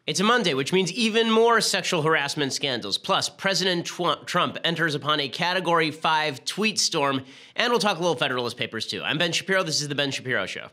It's a Monday, which means even more sexual harassment scandals. Plus, President Trump enters upon a Category 5 tweet storm, and we'll talk a little Federalist Papers, too. I'm Ben Shapiro. This is The Ben Shapiro Show.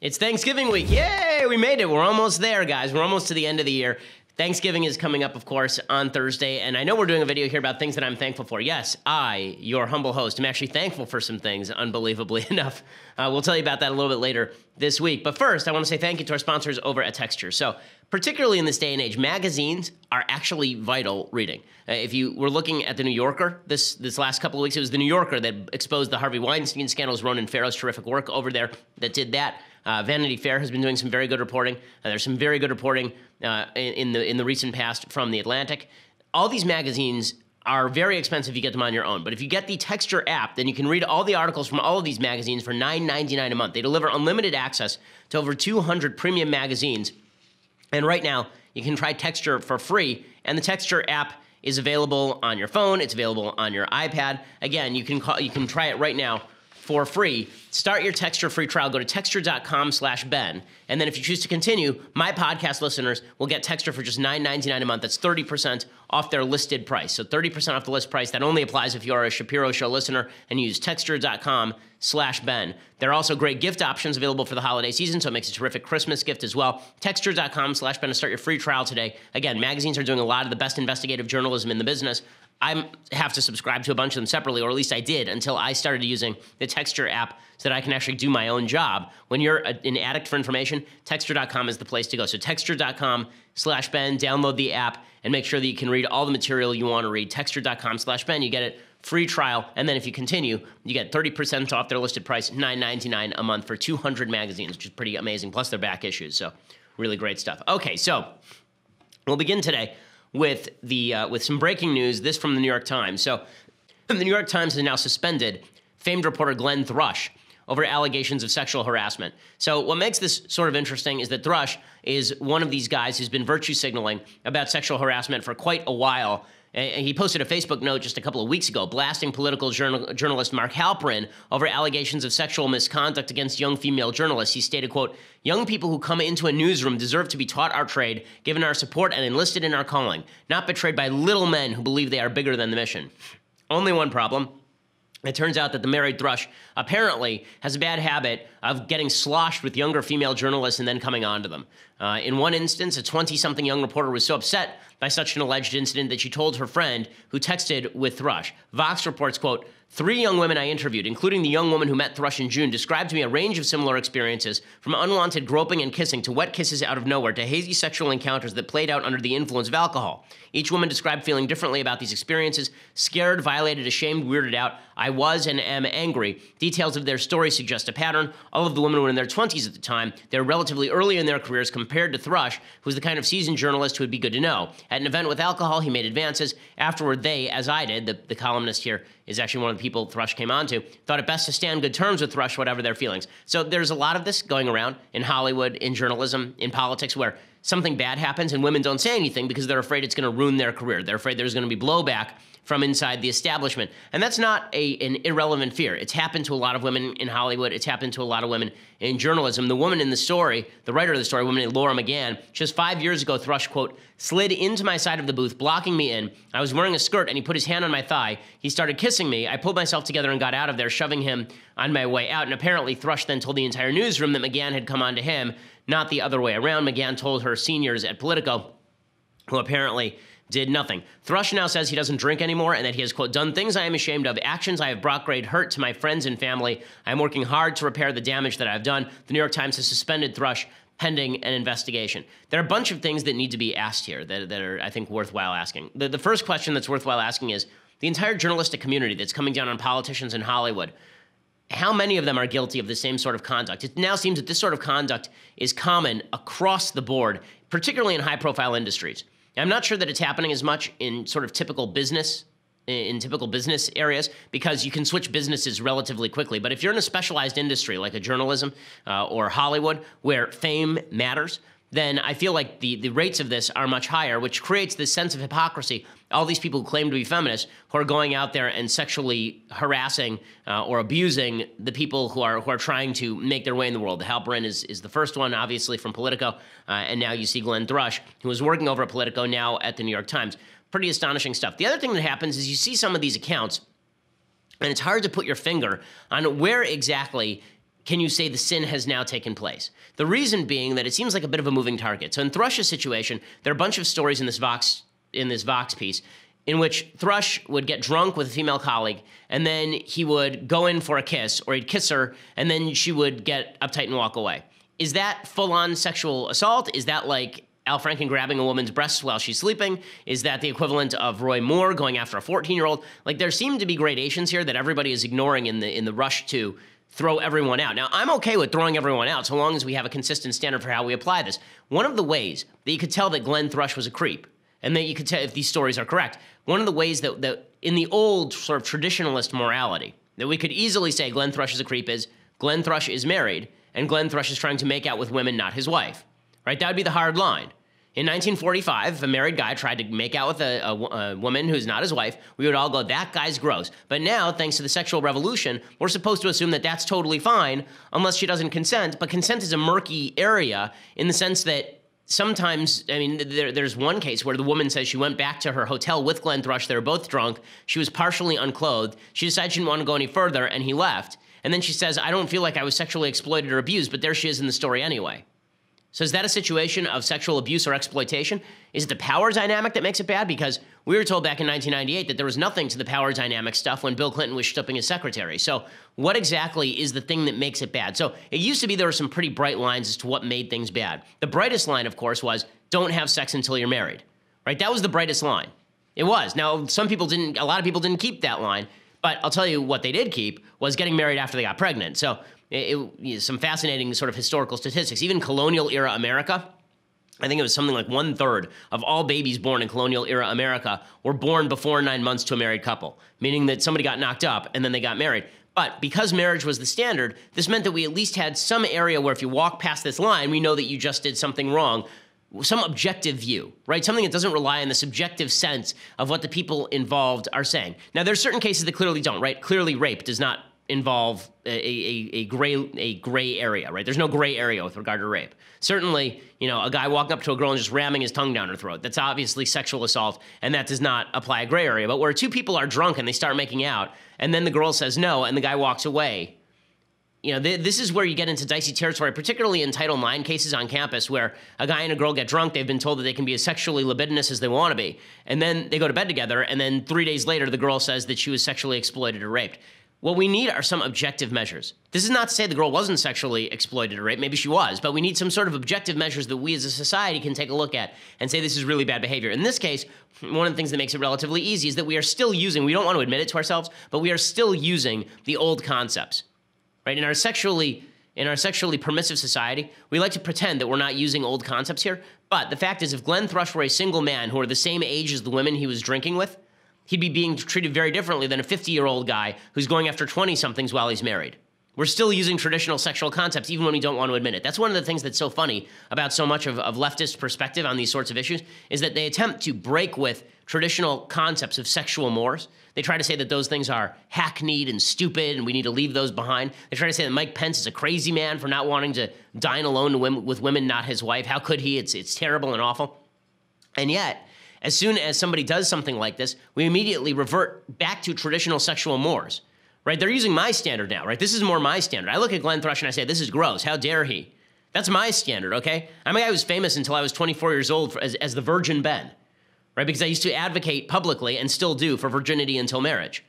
It's Thanksgiving week. Yay, we made it. We're almost there, guys. We're almost to the end of the year. Thanksgiving is coming up, of course, on Thursday, and I know we're doing a video here about things that I'm thankful for. Yes, I, your humble host, am actually thankful for some things, unbelievably enough. We'll tell you about that a little bit later this week. But first, I want to say thank you to our sponsors over at Texture. So, particularly in this day and age, magazines are actually vital reading. If you were looking at The New Yorker this last couple of weeks, it was The New Yorker that exposed the Harvey Weinstein scandals, Ronan Farrow's terrific work over there that did that. Vanity Fair has been doing some very good reporting. There's some very good reporting in the recent past from The Atlantic. All these magazines are very expensive if you get them on your own. But if you get the Texture app, then you can read all the articles from all of these magazines for $9.99 a month. They deliver unlimited access to over 200 premium magazines. And right now, you can try Texture for free. And the Texture app is available on your phone. It's available on your iPad. Again, you can try it right now for free. Start your Texture free trial. Go to texture.com/Ben. And then if you choose to continue, my podcast listeners will get Texture for just $9.99 a month. That's 30% off their listed price. So 30% off the list price. That only applies if you are a Shapiro Show listener and use texture.com/Ben. There are also great gift options available for the holiday season, so it makes a terrific Christmas gift as well. Texture.com/Ben to start your free trial today. Again, magazines are doing a lot of the best investigative journalism in the business. I have to subscribe to a bunch of them separately, or at least I did until I started using the Texture app so that I can actually do my own job. When you're an addict for information, Texture.com is the place to go. So Texture.com/Ben, download the app, and make sure that you can read all the material you want to read. Texture.com/Ben, you get it free trial, and then if you continue, you get 30% off their listed price, $9.99 a month for 200 magazines, which is pretty amazing, plus their back issues, so really great stuff. Okay, so we'll begin today with some breaking news, this from the New York Times. So the New York Times has now suspended famed reporter Glenn Thrush over allegations of sexual harassment. So what makes this sort of interesting is that Thrush is one of these guys who's been virtue signaling about sexual harassment for quite a while. And he posted a Facebook note just a couple of weeks ago blasting political journalist Mark Halperin over allegations of sexual misconduct against young female journalists. He stated, quote, "Young people who come into a newsroom deserve to be taught our trade, given our support and enlisted in our calling, not betrayed by little men who believe they are bigger than the mission." Only one problem. It turns out that the married Thrush apparently has a bad habit of getting sloshed with younger female journalists and then coming on to them. In one instance, a 20-something young reporter was so upset by such an alleged incident that she told her friend who texted with Thrush. Vox reports, quote, "3 young women I interviewed, including the young woman who met Thrush in June, described to me a range of similar experiences, from unwanted groping and kissing to wet kisses out of nowhere to hazy sexual encounters that played out under the influence of alcohol. Each woman described feeling differently about these experiences, scared, violated, ashamed, weirded out. I was and am angry. Details of their story suggest a pattern. All of the women were in their 20s at the time. They were relatively early in their careers compared to Thrush, who's the kind of seasoned journalist who would be good to know. At an event with alcohol, he made advances. Afterward, they, as I did," the columnist here is actually one of the people Thrush came on to, "thought it best to stay on good terms with Thrush, whatever their feelings." So there's a lot of this going around in Hollywood, in journalism, in politics, where something bad happens and women don't say anything because they're afraid it's going to ruin their career. They're afraid there's going to be blowback from inside the establishment. And that's not an irrelevant fear. It's happened to a lot of women in Hollywood. It's happened to a lot of women in journalism. The woman in the story, the writer of the story, woman named Laura McGann, just 5 years ago, Thrush, quote, "slid into my side of the booth, blocking me in. I was wearing a skirt and he put his hand on my thigh. He started kissing me. I pulled myself together and got out of there, shoving him on my way out." And apparently Thrush then told the entire newsroom that McGann had come on to him, not the other way around. McGann told her seniors at Politico, who apparently did nothing. Thrush now says he doesn't drink anymore and that he has, quote, "done things I am ashamed of, actions I have brought great hurt to my friends and family. I am working hard to repair the damage that I've done." The New York Times has suspended Thrush pending an investigation. There are a bunch of things that need to be asked here that are, I think, worthwhile asking. The first question that's worthwhile asking is the entire journalistic community that's coming down on politicians in Hollywood. How many of them are guilty of the same sort of conduct? It now seems that this sort of conduct is common across the board, particularly in high-profile industries. I'm not sure that it's happening as much in sort of typical business areas, because you can switch businesses relatively quickly. But if you're in a specialized industry like a journalism or Hollywood, where fame matters, then I feel like the rates of this are much higher, which creates this sense of hypocrisy all these people who claim to be feminists who are going out there and sexually harassing or abusing the people who are trying to make their way in the world. Hal Brin is the first one, obviously, from Politico, and now you see Glenn Thrush, who was working over at Politico, now at the New York Times. Pretty astonishing stuff. The other thing that happens is you see some of these accounts, and it's hard to put your finger on where exactly can you say the sin has now taken place. The reason being that it seems like a bit of a moving target. So in Thrush's situation, there are a bunch of stories in this Vox piece in which Thrush would get drunk with a female colleague, and then he would go in for a kiss, or he'd kiss her, and then she would get uptight and walk away. Is that full-on sexual assault? Is that like Al Franken grabbing a woman's breasts while she's sleeping? Is that the equivalent of Roy Moore going after a 14-year-old? Like, there seem to be gradations here that everybody is ignoring in the rush to throw everyone out. Now, I'm okay with throwing everyone out so long as we have a consistent standard for how we apply this. One of the ways that you could tell that Glenn Thrush was a creep, and that you could tell if these stories are correct, one of the ways that in the old sort of traditionalist morality, that we could easily say Glenn Thrush is a creep is Glenn Thrush is married, and Glenn Thrush is trying to make out with women, not his wife, right? That would be the hard line. In 1945, if a married guy tried to make out with a woman who's not his wife, we would all go, that guy's gross. But now, thanks to the sexual revolution, we're supposed to assume that that's totally fine unless she doesn't consent. But consent is a murky area in the sense that sometimes, I mean, there's one case where the woman says she went back to her hotel with Glenn Thrush. They were both drunk. She was partially unclothed. She decided she didn't want to go any further, and he left. And then she says, I don't feel like I was sexually exploited or abused, but there she is in the story anyway. So is that a situation of sexual abuse or exploitation? Is it the power dynamic that makes it bad? Because we were told back in 1998 that there was nothing to the power dynamic stuff when Bill Clinton was stooping his secretary. So what exactly is the thing that makes it bad? So it used to be there were some pretty bright lines as to what made things bad. The brightest line, of course, was don't have sex until you're married, right? That was the brightest line. It was. Now, a lot of people didn't keep that line, but I'll tell you what they did keep was getting married after they got pregnant. So some fascinating sort of historical statistics. Even colonial-era America, I think it was something like 1/3 of all babies born in colonial-era America were born before 9 months to a married couple, meaning that somebody got knocked up and then they got married. But because marriage was the standard, this meant that we at least had some area where if you walk past this line, we know that you just did something wrong, some objective view, right? Something that doesn't rely on the subjective sense of what the people involved are saying. Now, there's certain cases that clearly don't, right? Clearly rape does not involve a gray area, right? There's no gray area with regard to rape. Certainly, a guy walking up to a girl and just ramming his tongue down her throat, that's obviously sexual assault, and that does not apply a gray area. But where two people are drunk and they start making out, and then the girl says no, and the guy walks away, this is where you get into dicey territory, particularly in Title IX cases on campus where a guy and a girl get drunk, they've been told that they can be as sexually libidinous as they want to be, and then they go to bed together, and then 3 days later, the girl says that she was sexually exploited or raped. What we need are some objective measures. This is not to say the girl wasn't sexually exploited or raped. Maybe she was, but we need some sort of objective measures that we as a society can take a look at and say this is really bad behavior. In this case, one of the things that makes it relatively easy is that we are still using, we don't want to admit it to ourselves, but we are still using the old concepts, right? In our sexually permissive society, we like to pretend that we're not using old concepts here, but the fact is if Glenn Thrush were a single man who were the same age as the women he was drinking with, he'd be being treated very differently than a 50-year-old guy who's going after 20-somethings while he's married. We're still using traditional sexual concepts even when we don't want to admit it. That's one of the things that's so funny about so much of leftist perspective on these sorts of issues is that they attempt to break with traditional concepts of sexual mores. They try to say that those things are hackneyed and stupid and we need to leave those behind. They try to say that Mike Pence is a crazy man for not wanting to dine alone with women, not his wife. How could he? It's terrible and awful. And yet, as soon as somebody does something like this, we immediately revert back to traditional sexual mores, right? They're using my standard now, right? This is more my standard. I look at Glenn Thrush and I say, this is gross. How dare he? That's my standard, okay? I'm a guy who was famous until I was 24 years old as the Virgin Ben, right? Because I used to advocate publicly and still do for virginity until marriage.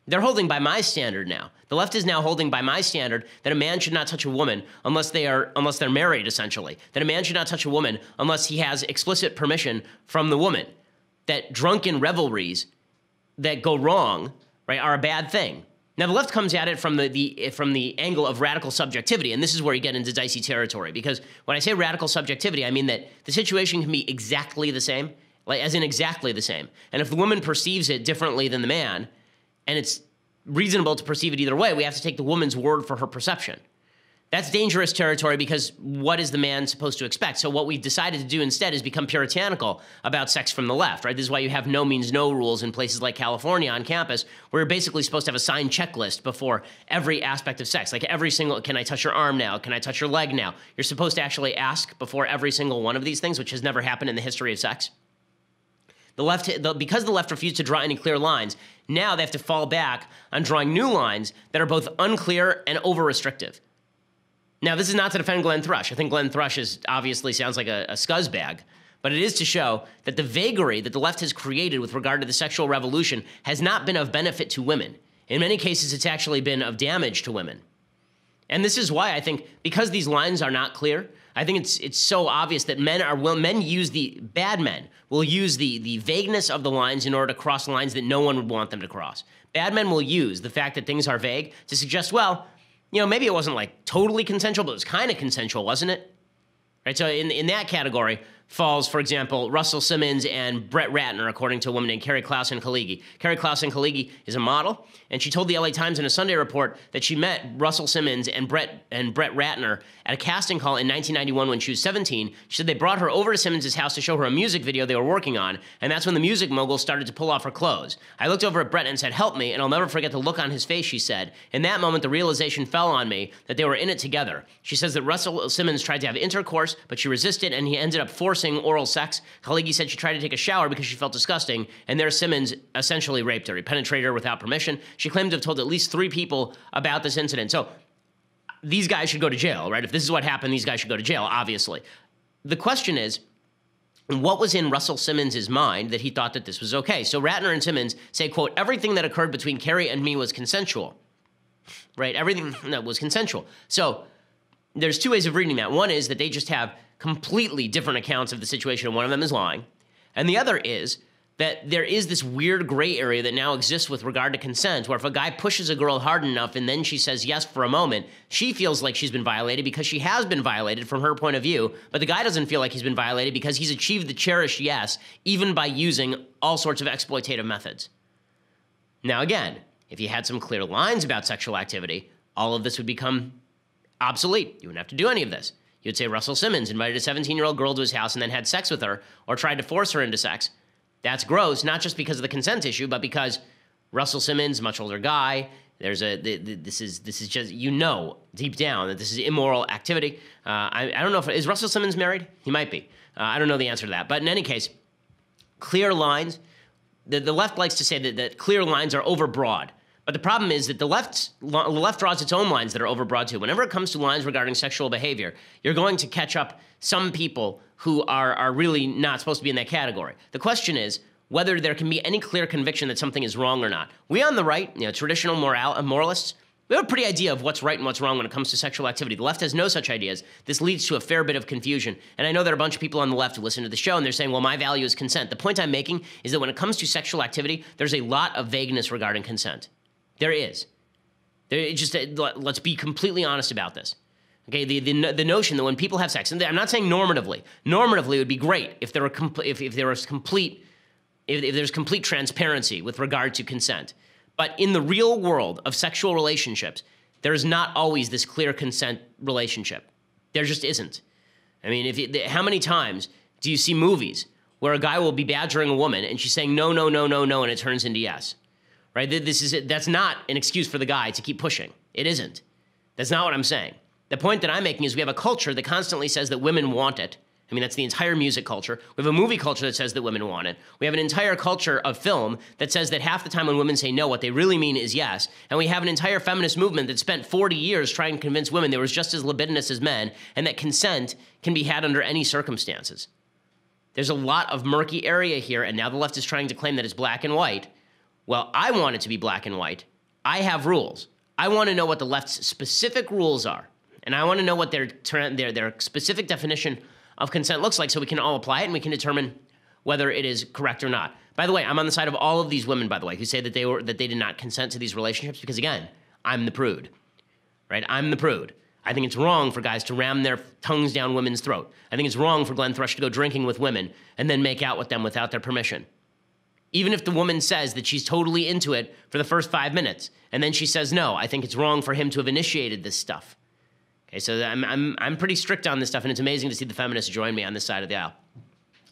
They're holding by my standard now. The left is now holding by my standard that a man should not touch a woman unless they're married, essentially. That a man should not touch a woman unless he has explicit permission from the woman. That drunken revelries that go wrong, right, are a bad thing. Now the left comes at it from the angle of radical subjectivity, and this is where you get into dicey territory. Because when I say radical subjectivity, I mean that the situation can be exactly the same, like as in exactly the same. And if the woman perceives it differently than the man, and it's reasonable to perceive it either way, we have to take the woman's word for her perception. That's dangerous territory because what is the man supposed to expect? So what we've decided to do instead is become puritanical about sex from the left, right? This is why you have no means no rules in places like California on campus, where you're basically supposed to have a signed checklist before every aspect of sex. Like every single, can I touch your arm now? Can I touch your leg now? You're supposed to actually ask before every single one of these things, which has never happened in the history of sex. Because the left refused to draw any clear lines, now they have to fall back on drawing new lines that are both unclear and over-restrictive. Now, this is not to defend Glenn Thrush. I think Glenn Thrush obviously sounds like a scuzzbag, but it is to show that the vagary that the left has created with regard to the sexual revolution has not been of benefit to women. In many cases, it's actually been of damage to women. And this is why I think, because these lines are not clear, I think it's so obvious that bad men will use the vagueness of the lines in order to cross lines that no one would want them to cross. Bad men will use the fact that things are vague to suggest, well, maybe it wasn't like totally consensual, but it was kind of consensual, wasn't it? Right. So in that category falls, for example, Russell Simmons and Brett Ratner, according to a woman named Carrie Clausen-Kaligi. Carrie Clausen-Kaligi is a model, and she told the LA Times in a Sunday report that she met Russell Simmons and Brett Ratner at a casting call in 1991 when she was 17. She said they brought her over to Simmons' house to show her a music video they were working on, and that's when the music mogul started to pull off her clothes. I looked over at Brett and said, "Help me," and I'll never forget the look on his face, she said. In that moment, the realization fell on me that they were in it together. She says that Russell Simmons tried to have intercourse, but she resisted, and he ended up forcing oral sex. Kaligi said she tried to take a shower because she felt disgusting, and there Simmons essentially raped her. He penetrated her without permission. She claimed to have told at least 3 people about this incident. So these guys should go to jail, right? If this is what happened, these guys should go to jail, obviously. The question is, what was in Russell Simmons' mind that he thought that this was okay? So Ratner and Simmons say, quote, "Everything that occurred between Carrie and me was consensual," right? Everything that was consensual. So there's 2 ways of reading that. One is that they just have completely different accounts of the situation, and one of them is lying. And the other is that there is this weird gray area that now exists with regard to consent, where if a guy pushes a girl hard enough and then she says yes for a moment, she feels like she's been violated because she has been violated from her point of view, but the guy doesn't feel like he's been violated because he's achieved the cherished yes, even by using all sorts of exploitative methods. Now again, if you had some clear lines about sexual activity, all of this would become obsolete. You wouldn't have to do any of this. You'd say Russell Simmons invited a 17-year-old girl to his house and then had sex with her or tried to force her into sex. That's gross, not just because of the consent issue, but because Russell Simmons, much older guy, this is just, deep down that this is immoral activity. I don't know is Russell Simmons married? He might be. I don't know the answer to that. But in any case, clear lines, the left likes to say that clear lines are overbroad. But the problem is that the left draws its own lines that are overbroad too. Whenever it comes to lines regarding sexual behavior, you're going to catch up some people who are really not supposed to be in that category. The question is whether there can be any clear conviction that something is wrong or not. We on the right, traditional moralists, we have a pretty idea of what's right and what's wrong when it comes to sexual activity. The left has no such ideas. This leads to a fair bit of confusion. And I know there are a bunch of people on the left who listen to the show and they're saying, well, my value is consent. The point I'm making is that when it comes to sexual activity, there's a lot of vagueness regarding consent. There is. Let's be completely honest about this. Okay, the notion that when people have sex, and I'm not saying normatively. Normatively, it would be great if there's complete transparency with regard to consent. But in the real world of sexual relationships, there is not always this clear consent relationship. There just isn't. I mean, how many times do you see movies where a guy will be badgering a woman and she's saying no, no, no, no, no, and it turns into yes? Right? That's not an excuse for the guy to keep pushing. It isn't. That's not what I'm saying. The point that I'm making is we have a culture that constantly says that women want it. I mean, that's the entire music culture. We have a movie culture that says that women want it. We have an entire culture of film that says that half the time when women say no, what they really mean is yes. And we have an entire feminist movement that spent 40 years trying to convince women they were just as libidinous as men and that consent can be had under any circumstances. There's a lot of murky area here, and now the left is trying to claim that it's black and white. Well, I want it to be black and white. I have rules. I want to know what the left's specific rules are, and I want to know what their specific definition of consent looks like so we can all apply it and we can determine whether it is correct or not. By the way, I'm on the side of all of these women, by the way, who say that they did not consent to these relationships because, again, I'm the prude, right? I'm the prude. I think it's wrong for guys to ram their tongues down women's throat. I think it's wrong for Glenn Thrush to go drinking with women and then make out with them without their permission. Even if the woman says that she's totally into it for the first 5 minutes, and then she says no, I think it's wrong for him to have initiated this stuff. Okay, so I'm pretty strict on this stuff, and it's amazing to see the feminists join me on this side of the aisle.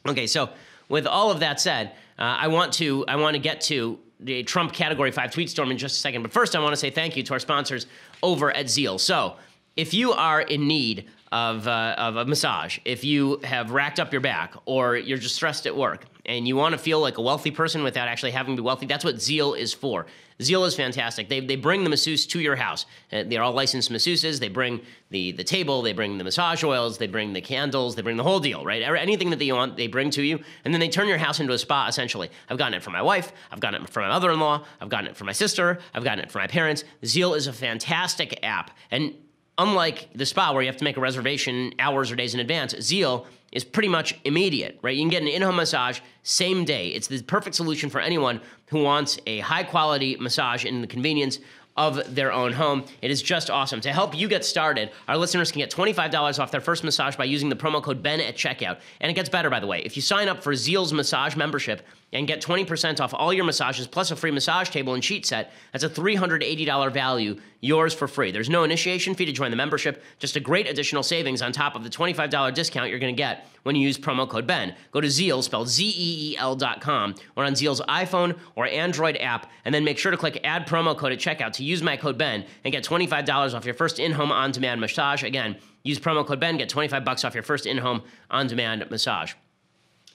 Okay, so with all of that said, I want to get to the Trump Category 5 Tweetstorm in just a second. But first, I want to say thank you to our sponsors over at Zeal. So if you are in need of a massage, if you have racked up your back, or you're just stressed at work, and you want to feel like a wealthy person without actually having to be wealthy, that's what Zeal is for. Zeal is fantastic. They bring the masseuse to your house. They're all licensed masseuses. They bring the table, they bring the massage oils, they bring the candles, they bring the whole deal, right? Anything that you want, they bring to you, and then they turn your house into a spa, essentially. I've gotten it for my wife, I've gotten it for my mother-in-law, I've gotten it for my sister, I've gotten it for my parents. Zeal is a fantastic app, and unlike the spa where you have to make a reservation hours or days in advance, Zeal is pretty much immediate, right? You can get an in-home massage same day. It's the perfect solution for anyone who wants a high-quality massage in the convenience of their own home. It is just awesome. To help you get started, our listeners can get $25 off their first massage by using the promo code BEN at checkout. And it gets better, by the way. If you sign up for Zeal's massage membership and get 20% off all your massages plus a free massage table and sheet set, that's a $380 value, yours for free. There's no initiation fee to join the membership, just a great additional savings on top of the $25 discount you're going to get when you use promo code BEN. Go to Zeal, spelled ZEEL.com, or on Zeal's iPhone or Android app, and then make sure to click add promo code at checkout to use my code BEN and get $25 off your first in-home on-demand massage. Again, use promo code BEN, get $25 off your first in-home on-demand massage.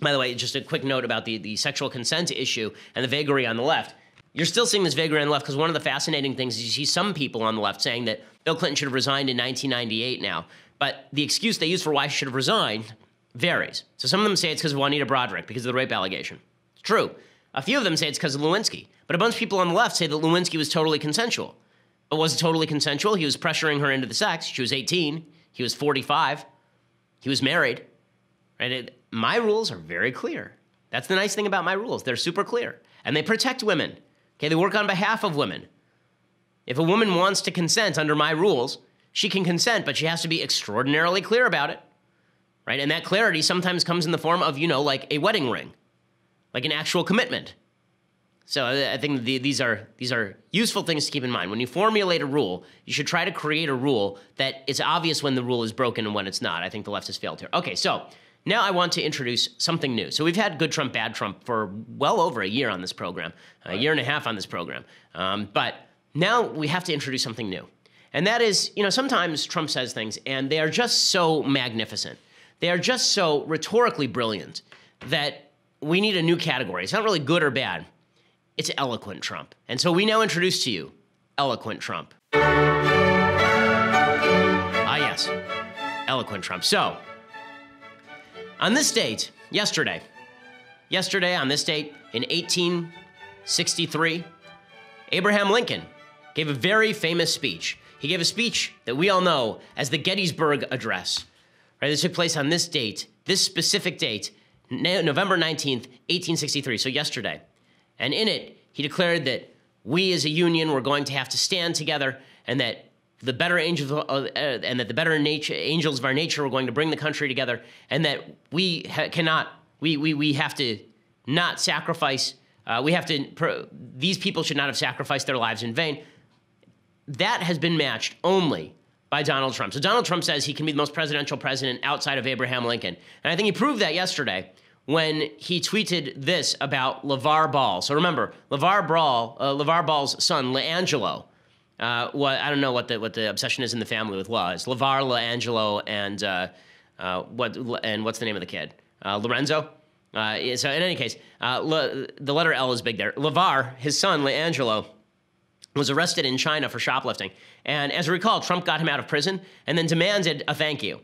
By the way, just a quick note about the sexual consent issue and the vagary on the left. You're still seeing this vagary on the left because one of the fascinating things is you see some people on the left saying that Bill Clinton should have resigned in 1998 now. But the excuse they use for why he should have resigned varies. So some of them say it's because of Juanita Broderick, because of the rape allegation. It's true. A few of them say it's because of Lewinsky. But a bunch of people on the left say that Lewinsky was totally consensual. But was it totally consensual? He was pressuring her into the sex. She was 18. He was 45. He was married. Right? My rules are very clear. That's the nice thing about my rules. They're super clear. And they protect women. Okay, they work on behalf of women. If a woman wants to consent under my rules, she can consent, but she has to be extraordinarily clear about it. Right? And that clarity sometimes comes in the form of, like a wedding ring, like an actual commitment. So I think these are useful things to keep in mind. When you formulate a rule, you should try to create a rule that it's obvious when the rule is broken and when it's not. I think the left has failed here. Okay, so now I want to introduce something new. So we've had Good Trump, Bad Trump for well over a year on this program, a year and a half on this program. But now we have to introduce something new. And that is, sometimes Trump says things and they are just so magnificent. They are just so rhetorically brilliant that we need a new category. It's not really good or bad. It's eloquent Trump. And so we now introduce to you eloquent Trump. Ah, yes, eloquent Trump. So, on this date, yesterday on this date in 1863, Abraham Lincoln gave a very famous speech. He gave a speech that we all know as the Gettysburg Address. Right, this took place on this date, this specific date, November 19th, 1863, so yesterday. And in it, he declared that we as a union were going to have to stand together, and that the better angels of our nature were going to bring the country together, and that we have to not sacrifice. These people should not have sacrificed their lives in vain. That has been matched only by Donald Trump. So Donald Trump says he can be the most presidential president outside of Abraham Lincoln, and I think he proved that yesterday when he tweeted this about LeVar Ball. So remember, LeVar Ball's son, LeAngelo, I don't know what the obsession is in the family with law. It's LeVar, LeAngelo, and what's the name of the kid? Lorenzo? So in any case, the letter L is big there. LeVar, his son, LeAngelo, was arrested in China for shoplifting. And as you recall, Trump got him out of prison and then demanded a thank you,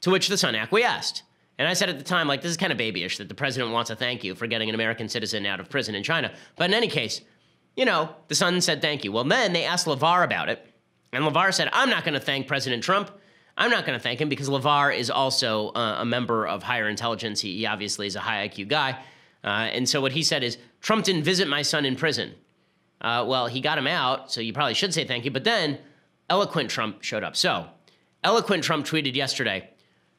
to which the son acquiesced. And I said at the time, this is kind of babyish that the president wants a thank you for getting an American citizen out of prison in China. But in any case, the son said thank you. Well, then they asked LeVar about it. And LeVar said, I'm not going to thank President Trump. I'm not going to thank him because LeVar is also a member of higher intelligence. He obviously is a high IQ guy. And so what he said is, Trump didn't visit my son in prison. Well, he got him out, so you probably should say thank you. But then eloquent Trump showed up. So eloquent Trump tweeted yesterday,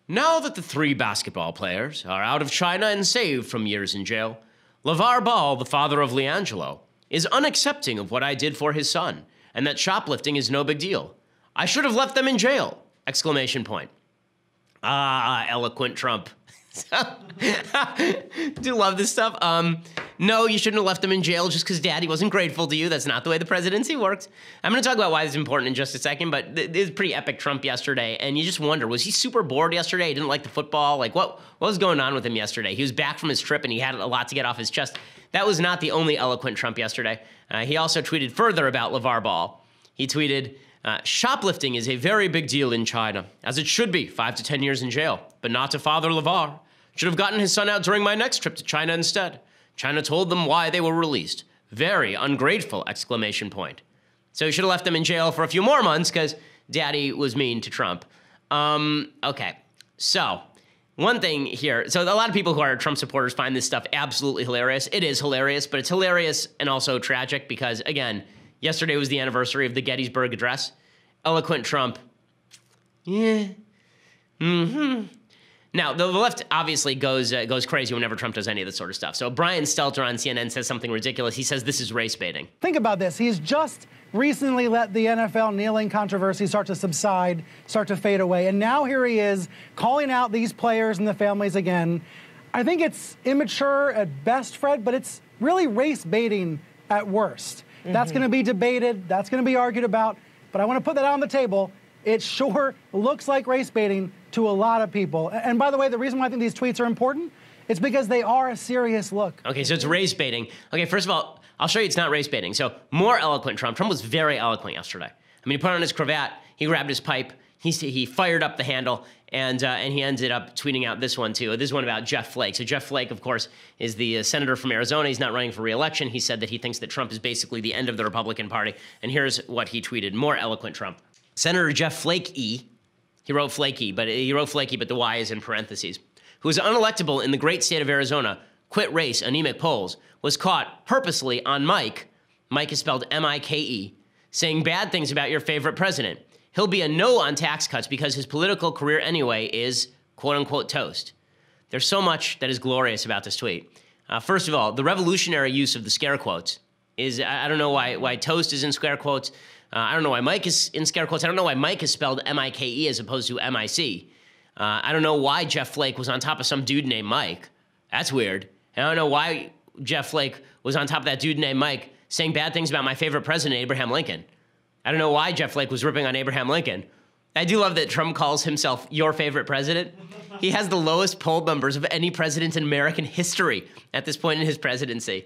now that the 3 basketball players are out of China and saved from years in jail, LeVar Ball, the father of LeAngelo, is unaccepting of what I did for his son, and that shoplifting is no big deal. I should have left them in jail. Exclamation point. Ah, eloquent Trump. Do love this stuff. No, you shouldn't have left him in jail just because daddy wasn't grateful to you. That's not the way the presidency works. I'm going to talk about why this is important in just a second, but it was pretty epic Trump yesterday, and you just wonder, was he super bored yesterday? He didn't like the football? Like, what was going on with him yesterday? He was back from his trip, and he had a lot to get off his chest. That was not the only eloquent Trump yesterday. He also tweeted further about LeVar Ball. He tweeted, shoplifting is a very big deal in China, as it should be, 5 to 10 years in jail, but not to Father LeVar. Should have gotten his son out during my next trip to China instead. China told them why they were released. Very ungrateful, exclamation point. So he should have left them in jail for a few more months because daddy was mean to Trump. Okay, so one thing here. So a lot of people who are Trump supporters find this stuff absolutely hilarious. It is hilarious, but it's hilarious and also tragic because, again, yesterday was the anniversary of the Gettysburg Address. Eloquent Trump. Yeah. Mm-hmm. Now, the left obviously goes crazy whenever Trump does any of this sort of stuff. So Brian Stelter on CNN says something ridiculous. He says this is race baiting. Think about this. He's just recently let the NFL kneeling controversy start to subside, start to fade away. And now here he is calling out these players and the families again. I think it's immature at best, Fred, but it's really race baiting at worst. Mm-hmm. That's going to be debated. That's going to be argued about. But I want to put that on the table. It sure looks like race baiting to a lot of people. And by the way, the reason why I think these tweets are important, it's because they are a serious look. Okay, so it's race baiting. Okay, first of all, I'll show you it's not race baiting. So more eloquent Trump. Trump was very eloquent yesterday. I mean, he put on his cravat, he grabbed his pipe, he fired up the handle, and he ended up tweeting out this one too. This one about Jeff Flake. So Jeff Flake, of course, is the senator from Arizona. He's not running for re-election. He said that he thinks that Trump is basically the end of the Republican Party. And here's what he tweeted. More eloquent Trump. Senator Jeff Flake E. He wrote flaky, but the Y is in parentheses. Who is unelectable in the great state of Arizona, quit race, anemic polls, was caught purposely on Mike is spelled M-I-K-E, saying bad things about your favorite president. He'll be a no on tax cuts because his political career anyway is quote-unquote toast. There's so much that is glorious about this tweet. First of all, the revolutionary use of the scare quotes is, I don't know why toast is in scare quotes. I don't know why Mike is in scare quotes. I don't know why Mike is spelled M-I-K-E as opposed to M-I-C. I don't know why Jeff Flake was on top of some dude named Mike. That's weird. And I don't know why Jeff Flake was on top of that dude named Mike saying bad things about my favorite president, Abraham Lincoln. I don't know why Jeff Flake was ripping on Abraham Lincoln. I do love that Trump calls himself your favorite president. He has the lowest poll numbers of any president in American history at this point in his presidency.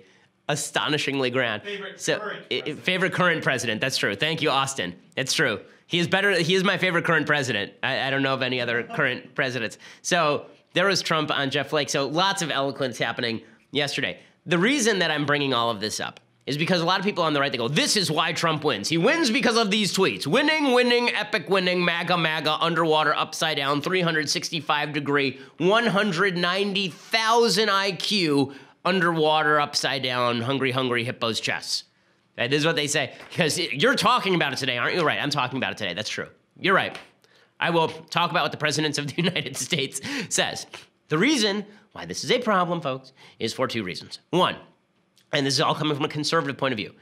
Astonishingly grand. Favorite current president. That's true. Thank you, Austin. It's true. He is better. He is my favorite current president. I don't know of any other current presidents. So there was Trump on Jeff Flake. So lots of eloquence happening yesterday. The reason that I'm bringing all of this up is because a lot of people on the right, they go, this is why Trump wins. He wins because of these tweets. Winning, epic winning, MAGA, underwater, upside down, 365-degree, 190,000 IQ, underwater, upside down, hungry hippos' chests. That is what they say. Because you're talking about it today, aren't you? Right, I'm talking about it today. That's true. You're right. I will talk about what the President of the United States says. The reason why this is a problem, folks, is for two reasons. One, and this is all coming from a conservative point of view.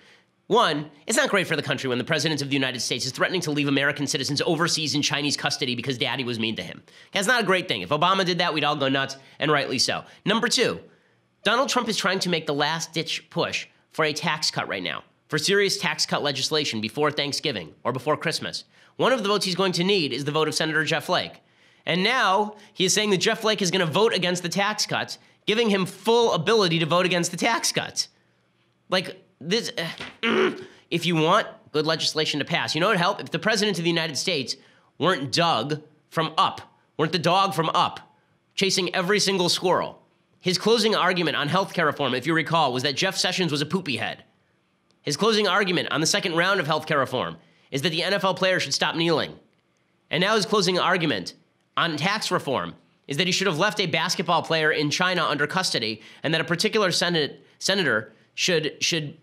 One, it's not great for the country when the President of the United States is threatening to leave American citizens overseas in Chinese custody because daddy was mean to him. That's not a great thing. If Obama did that, we'd all go nuts, and rightly so. Number two, Donald Trump is trying to make the last-ditch push for a tax cut right now, for serious tax cut legislation before Thanksgiving or before Christmas. One of the votes he's going to need is the vote of Senator Jeff Flake. And now he is saying that Jeff Flake is going to vote against the tax cuts, giving him full ability to vote against the tax cuts. Like, this, if you want good legislation to pass, you know what would help? If the President of the United States weren't Doug from Up, weren't the dog from Up, chasing every single squirrel. His closing argument on health care reform, if you recall, was that Jeff Sessions was a poopy head. His closing argument on the second round of health care reform is that the NFL players should stop kneeling. And now his closing argument on tax reform is that he should have left a basketball player in China under custody and that a particular senator should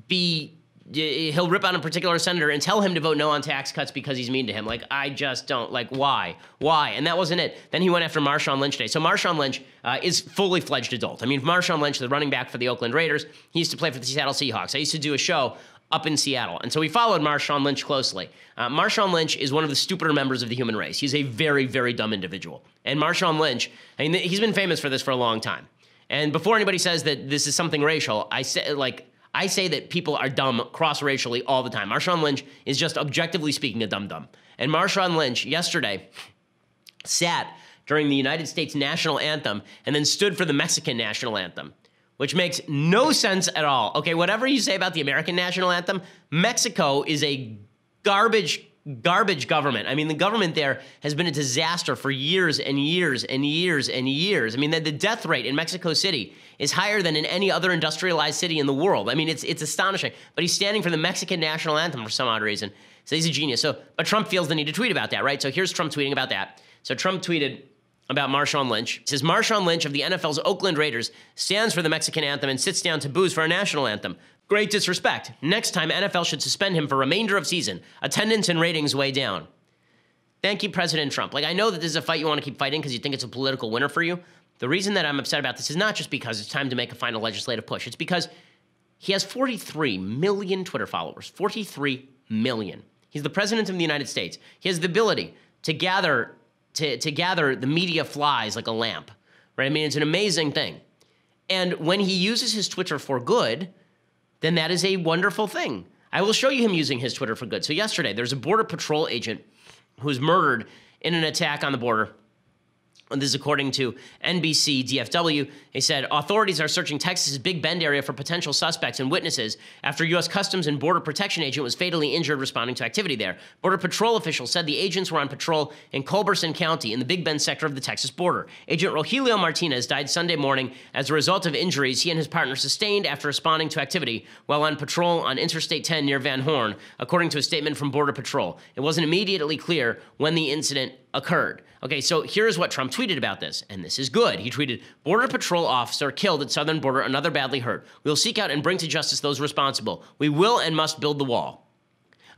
be, he'll rip on a particular senator and tell him to vote no on tax cuts because he's mean to him. Like, I just don't, like, why? And that wasn't it. Then he went after Marshawn Lynch today. So Marshawn Lynch is fully fledged adult. I mean, Marshawn Lynch, the running back for the Oakland Raiders, he used to play for the Seattle Seahawks. I used to do a show up in Seattle. And so we followed Marshawn Lynch closely. Marshawn Lynch is one of the stupider members of the human race. He's a very, very dumb individual. And Marshawn Lynch, I mean, he's been famous for this for a long time. And before anybody says that this is something racial, I say that people are dumb cross-racially all the time. Marshawn Lynch is just objectively speaking a dumb. And Marshawn Lynch yesterday sat during the United States national anthem and then stood for the Mexican national anthem, which makes no sense at all. Okay, whatever you say about the American national anthem, Mexico is a garbage government. I mean, the government there has been a disaster for years and years and years and years. I mean, the death rate in Mexico City is higher than in any other industrialized city in the world. I mean, it's astonishing. But he's standing for the Mexican national anthem for some odd reason. So he's a genius. But Trump feels the need to tweet about that, right? So here's Trump tweeting about that. So Trump tweeted about Marshawn Lynch. It says, Marshawn Lynch of the NFL's Oakland Raiders stands for the Mexican anthem and sits down to booze for our national anthem. Great disrespect. Next time, NFL should suspend him for remainder of season. Attendance and ratings way down. Thank you, President Trump. Like, I know that this is a fight you want to keep fighting because you think it's a political winner for you. The reason that I'm upset about this is not just because it's time to make a final legislative push. It's because he has 43 million Twitter followers. 43 million. He's the president of the United States. He has the ability to gather the media flies like a lamp, right? I mean, it's an amazing thing. And when he uses his Twitter for good, then that is a wonderful thing. I will show you him using his Twitter for good. So yesterday, there's a Border Patrol agent who was murdered in an attack on the border. And this is according to NBC DFW. They said, authorities are searching Texas's Big Bend area for potential suspects and witnesses after U.S. Customs and Border Protection agent was fatally injured responding to activity there. Border Patrol officials said the agents were on patrol in Culberson County in the Big Bend sector of the Texas border. Agent Rogelio Martinez died Sunday morning as a result of injuries he and his partner sustained after responding to activity while on patrol on Interstate 10 near Van Horn, according to a statement from Border Patrol. It wasn't immediately clear when the incident occurred. Okay, so here's what Trump tweeted about this, and this is good. He tweeted, Border Patrol officer killed at southern border, another badly hurt. We will seek out and bring to justice those responsible. We will and must build the wall.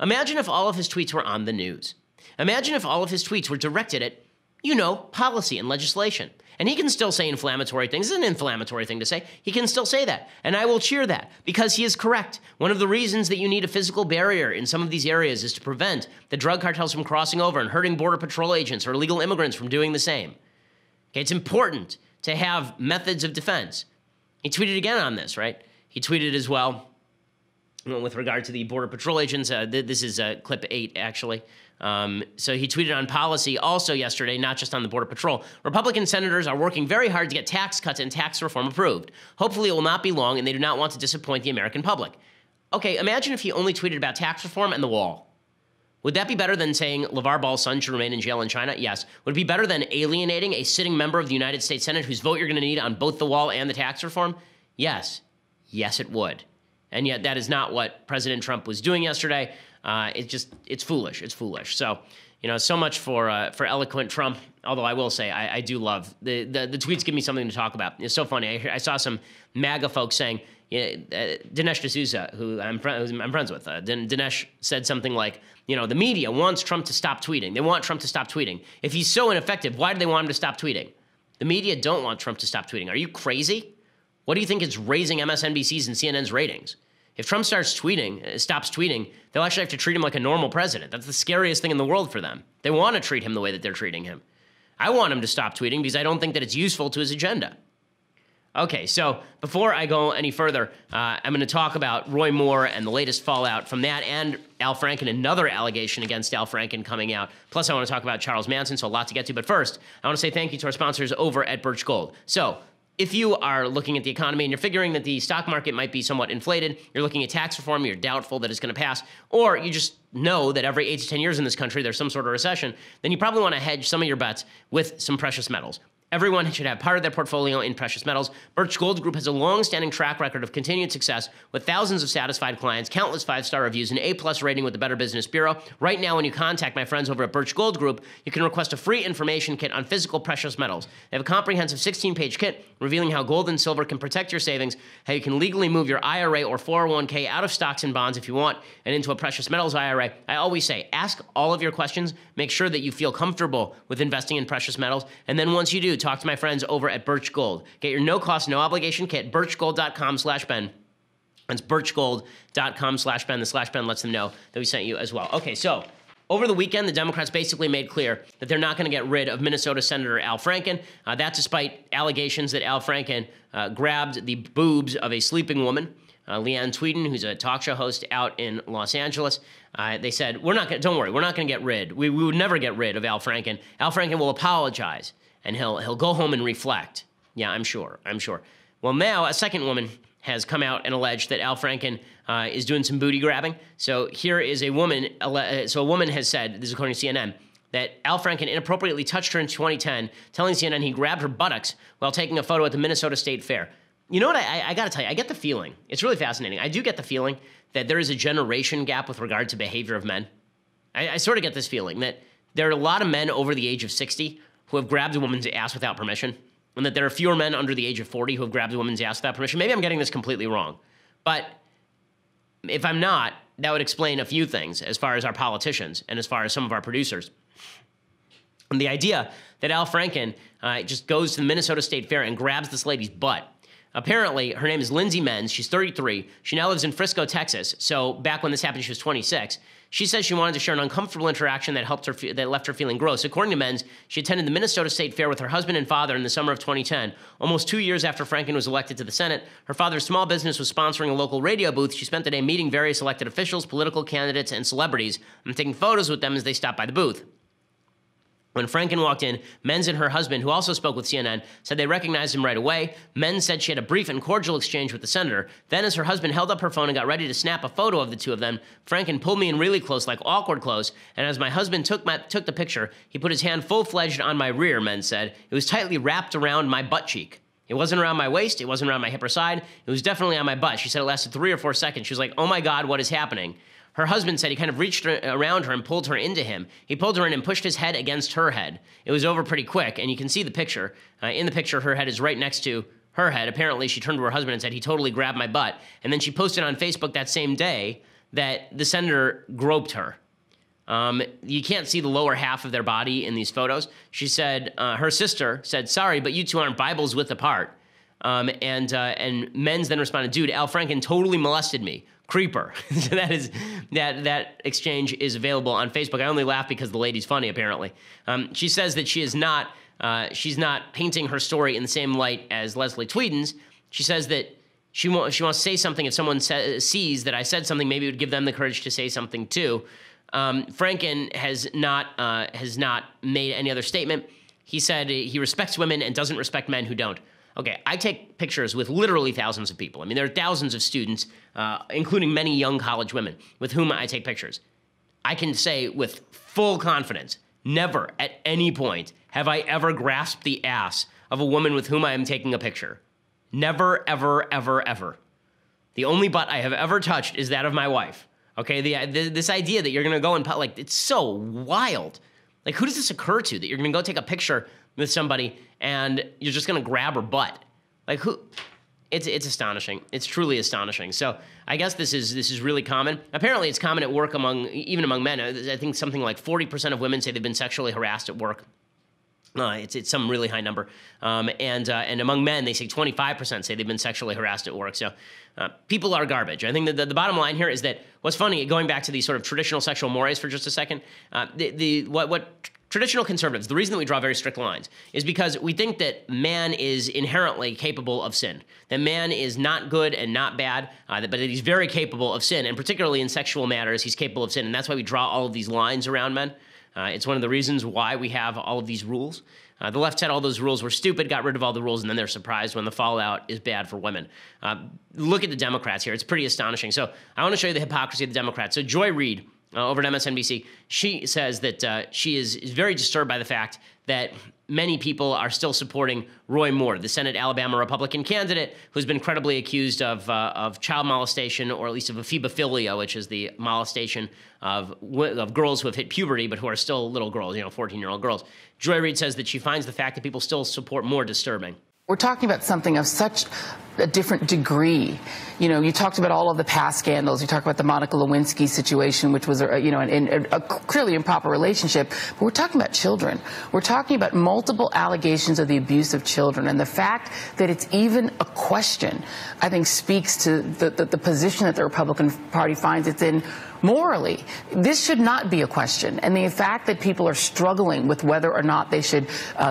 Imagine if all of his tweets were on the news. Imagine if all of his tweets were directed at, policy and legislation. And he can still say inflammatory things. It's an inflammatory thing to say. He can still say that. And I will cheer that because he is correct. One of the reasons that you need a physical barrier in some of these areas is to prevent the drug cartels from crossing over and hurting Border Patrol agents or illegal immigrants from doing the same. Okay, it's important to have methods of defense. He tweeted again on this, right? He tweeted as well with regard to the Border Patrol agents. This is clip 8, actually. So he tweeted on policy also yesterday, not just on the Border Patrol. Republican senators are working very hard to get tax cuts and tax reform approved. Hopefully it will not be long, and they do not want to disappoint the American public. Okay, imagine if he only tweeted about tax reform and the wall. Would that be better than saying LeVar Ball's son should remain in jail in China? Yes. Would it be better than alienating a sitting member of the United States Senate whose vote you're going to need on both the wall and the tax reform? Yes. Yes, it would. And yet that is not what President Trump was doing yesterday. It's foolish. It's foolish. So, so much for eloquent Trump. Although I will say, I do love the tweets. Give me something to talk about. It's so funny. I saw some MAGA folks saying, Dinesh D'Souza, who I'm friends with. Dinesh said something like, the media wants Trump to stop tweeting. They want Trump to stop tweeting. If he's so ineffective, why do they want him to stop tweeting? The media don't want Trump to stop tweeting. Are you crazy? What do you think is raising MSNBC's and CNN's ratings? If Trump stops tweeting, they'll actually have to treat him like a normal president. That's the scariest thing in the world for them. They want to treat him the way that they're treating him. I want him to stop tweeting because I don't think that it's useful to his agenda. Okay, so before I go any further, I'm going to talk about Roy Moore and the latest fallout from that and Al Franken, another allegation against Al Franken coming out. Plus, I want to talk about Charles Manson, so a lot to get to. But first, I want to say thank you to our sponsors over at Birch Gold. So, if you are looking at the economy and you're figuring that the stock market might be somewhat inflated, you're looking at tax reform, you're doubtful that it's going to pass, or you just know that every 8 to 10 years in this country there's some sort of recession, then you probably want to hedge some of your bets with some precious metals. Everyone should have part of their portfolio in precious metals. Birch Gold Group has a long-standing track record of continued success with thousands of satisfied clients, countless 5-star reviews, and A+ rating with the Better Business Bureau. Right now, when you contact my friends over at Birch Gold Group, you can request a free information kit on physical precious metals. They have a comprehensive 16-page kit revealing how gold and silver can protect your savings, how you can legally move your IRA or 401k out of stocks and bonds if you want, and into a precious metals IRA. I always say, ask all of your questions, make sure that you feel comfortable with investing in precious metals, and then once you do, talk to my friends over at Birch Gold. Get your no-cost, no-obligation kit, birchgold.com/Ben. That's birchgold.com/Ben. The /Ben lets them know that we sent you as well. Okay, so over the weekend, the Democrats basically made clear that they're not going to get rid of Minnesota Senator Al Franken. That despite allegations that Al Franken grabbed the boobs of a sleeping woman, Leanne Tweeden, who's a talk show host out in Los Angeles. They said, don't worry, we're not going to get rid. We would never get rid of Al Franken. Al Franken will apologize, and he'll go home and reflect. Yeah, I'm sure. Well, now a second woman has come out and alleged that Al Franken is doing some booty grabbing. So here is a woman. So a woman has said, this is according to CNN, that Al Franken inappropriately touched her in 2010, telling CNN he grabbed her buttocks while taking a photo at the Minnesota State Fair. You know what? I got to tell you, I get the feeling. It's really fascinating. I do get the feeling that there is a generation gap with regard to behavior of men. I sort of get this feeling that there are a lot of men over the age of 60 who have grabbed a woman's ass without permission, and that there are fewer men under the age of 40 who have grabbed a woman's ass without permission. Maybe I'm getting this completely wrong. But if I'm not, that would explain a few things as far as our politicians and as far as some of our producers. And the idea that Al Franken just goes to the Minnesota State Fair and grabs this lady's butt. Apparently, her name is Lindsay Menz. She's 33. She now lives in Frisco, Texas. So back when this happened, she was 26. She says she wanted to share an uncomfortable interaction that left her feeling gross. According to Menz, she attended the Minnesota State Fair with her husband and father in the summer of 2010, almost 2 years after Franken was elected to the Senate. Her father's small business was sponsoring a local radio booth. She spent the day meeting various elected officials, political candidates, and celebrities, and taking photos with them as they stopped by the booth. When Franken walked in, Menz and her husband, who also spoke with CNN, said they recognized him right away. Menz said she had a brief and cordial exchange with the senator. Then, as her husband held up her phone and got ready to snap a photo of the two of them, Franken pulled me in really close, like awkward close, and as my husband took the picture, he put his hand full-fledged on my rear, Menz said. It was tightly wrapped around my butt cheek. It wasn't around my waist. It wasn't around my hip or side. It was definitely on my butt. She said it lasted 3 or 4 seconds. She was like, oh my God, what is happening? Her husband said he kind of reached around her and pulled her into him. He pulled her in and pushed his head against her head. It was over pretty quick, and you can see the picture. In the picture, her head is right next to her head. Apparently, she turned to her husband and said, he totally grabbed my butt. And then she posted on Facebook that same day that the senator groped her. You can't see the lower half of their body in these photos. She said, her sister said, sorry, but you two aren't Bibles width apart. And Menz then responded, dude, Al Franken totally molested me. Creeper. So that exchange is available on Facebook. I only laugh because the lady's funny, apparently. She says that she's not painting her story in the same light as Leslie Tweeden's. She says that she wants to say something. If someone sees that I said something, maybe it would give them the courage to say something too. Franken has not made any other statement. He said he respects women and doesn't respect men who don't. Okay, I take pictures with literally thousands of people. I mean, there are thousands of students, including many young college women, with whom I take pictures. I can say with full confidence, never at any point have I ever grasped the ass of a woman with whom I am taking a picture. Never, ever, ever, ever. The only butt I have ever touched is that of my wife. Okay, this idea that you're going to go and, like, it's so wild. Like, who does this occur to, that you're going to go take a picture with somebody and you're just going to grab her butt? Like, who? It's astonishing. It's truly astonishing. So I guess this is really common. Apparently, it's common at work even among men. I think something like 40% of women say they've been sexually harassed at work. It's some really high number. And among men, they say 25% say they've been sexually harassed at work. So people are garbage. I think that the bottom line here is that what's funny, going back to these sort of traditional sexual mores for just a second, what traditional conservatives, the reason that we draw very strict lines is because we think that man is inherently capable of sin, that man is not good and not bad, but that he's very capable of sin, and particularly in sexual matters, he's capable of sin, and that's why we draw all of these lines around men. It's one of the reasons why we have all of these rules. The left said all those rules were stupid, got rid of all the rules, and then they're surprised when the fallout is bad for women. Look at the Democrats here. It's pretty astonishing. So I want to show you the hypocrisy of the Democrats. So Joy Reid, over at MSNBC, she says that she is very disturbed by the fact that many people are still supporting Roy Moore, the Senate Alabama Republican candidate who's been credibly accused of child molestation, or at least of ephebophilia, which is the molestation of girls who have hit puberty but who are still little girls, 14-year-old girls. Joy Reid says that she finds the fact that people still support Moore disturbing. We're talking about something of such a different degree. You know, you talked about all of the past scandals. You talked about the Monica Lewinsky situation, which was, you know, a clearly improper relationship. But we're talking about children. We're talking about multiple allegations of the abuse of children. And the fact that it's even a question, I think, speaks to the position that the Republican Party finds it's in morally. This should not be a question. And the fact that people are struggling with whether or not they should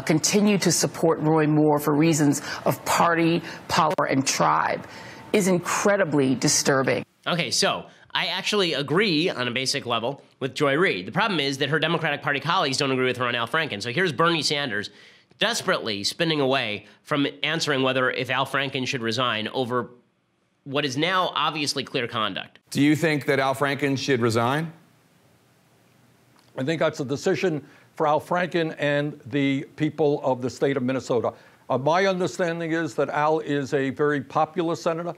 continue to support Roy Moore for reasons of party, power, and tribe is incredibly disturbing. Okay, so I actually agree on a basic level with Joy Reid. The problem is that her Democratic Party colleagues don't agree with her on Al Franken. So here's Bernie Sanders desperately spinning away from answering whether if Al Franken should resign over what is now obviously clear conduct. Do you think that Al Franken should resign? I think that's a decision for Al Franken and the people of the state of Minnesota. My understanding is that Al is a very popular senator.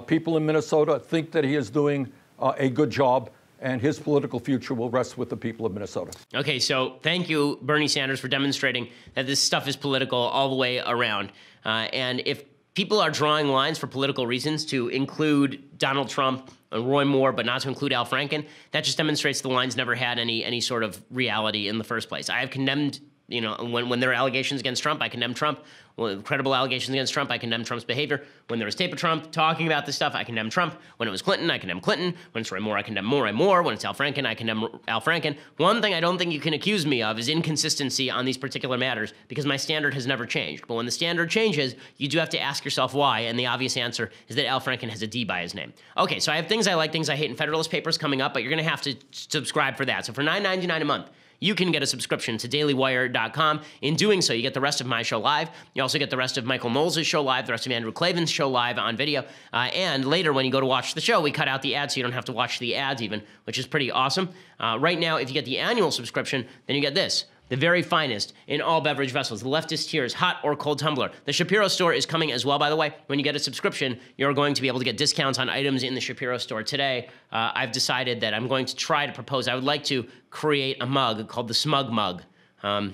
People in Minnesota think that he is doing a good job, and his political future will rest with the people of Minnesota. Okay, so thank you, Bernie Sanders, for demonstrating that this stuff is political all the way around. And if people are drawing lines for political reasons to include Donald Trump and Roy Moore, but not to include Al Franken, that just demonstrates the lines never had any sort of reality in the first place. I have condemned, you know, when there are allegations against Trump, I condemn Trump. When credible allegations against Trump, I condemn Trump's behavior. When there was tape of Trump talking about this stuff, I condemn Trump. When it was Clinton, I condemn Clinton. When it's Roy Moore, I condemn Roy Moore. When it's Al Franken, I condemn Al Franken. One thing I don't think you can accuse me of is inconsistency on these particular matters, because my standard has never changed. But when the standard changes, you do have to ask yourself why, and the obvious answer is that Al Franken has a D by his name. Okay, so I have things I like, things I hate in Federalist Papers coming up, but you're going to have to subscribe for that. So for $9.99 a month, you can get a subscription to dailywire.com. In doing so, you get the rest of my show live. You also get the rest of Michael Knowles' show live, the rest of Andrew Klavan's show live on video. And later, when you go to watch the show, we cut out the ads so you don't have to watch the ads even, which is pretty awesome. Right now, if you get the annual subscription, then you get this. The very finest in all beverage vessels. The leftist tears, hot or cold tumbler. The Shapiro store is coming as well, by the way. When you get a subscription, you're going to be able to get discounts on items in the Shapiro store today. I've decided that I'm going to try to propose, I would like to create a mug called the Smug Mug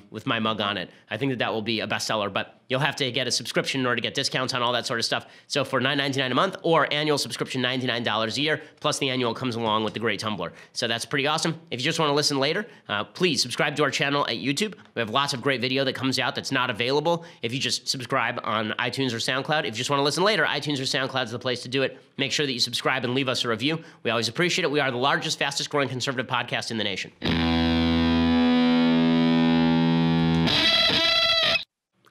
with my mug on it. I think that will be a bestseller, but you'll have to get a subscription in order to get discounts on all that sort of stuff. So for $9.99 a month or annual subscription, $99 a year, plus the annual comes along with the great tumbler. So that's pretty awesome. If you just want to listen later, please subscribe to our channel at YouTube. We have lots of great video that comes out that's not available if you just subscribe on iTunes or SoundCloud. If you just want to listen later, iTunes or SoundCloud is the place to do it. Make sure that you subscribe and leave us a review. We always appreciate it. We are the largest, fastest growing conservative podcast in the nation.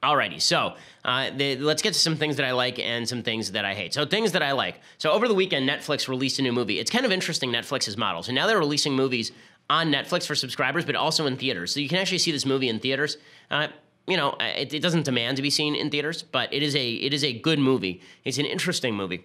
Alrighty, so let's get to some things that I like and some things that I hate. So things that I like. So over the weekend, Netflix released a new movie. It's kind of interesting, Netflix's model. So now they're releasing movies on Netflix for subscribers, but also in theaters. So you can actually see this movie in theaters. You know, it doesn't demand to be seen in theaters, but it is a good movie. It's an interesting movie.